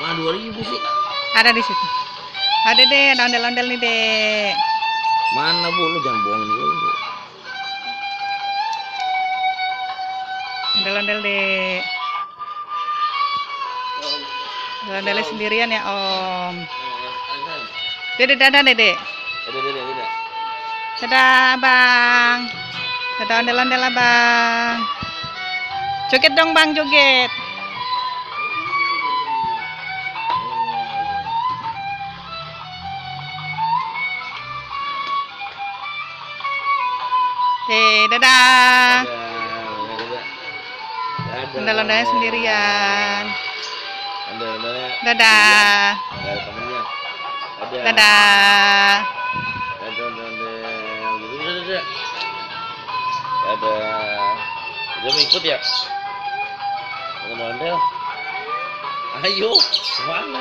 Mah 2000 sih. Ada di situ. Ada deh, ada ondel-ondel nih dek. Mana Bu, lu jangan bohongin gue Bu. Ondel-ondel dek. Ondel-ondelnya sendirian ya om. Dede dadah dede. Dadah. Dadah bang. Dadah ondel-ondel abang. Joget dong bang, joget. Dadah. Ondel-ondelnya sendirian. Dadah. Ada temennya. Dadah. Dadah. Udah mau ikut ya? Ondel. Ayo, mana?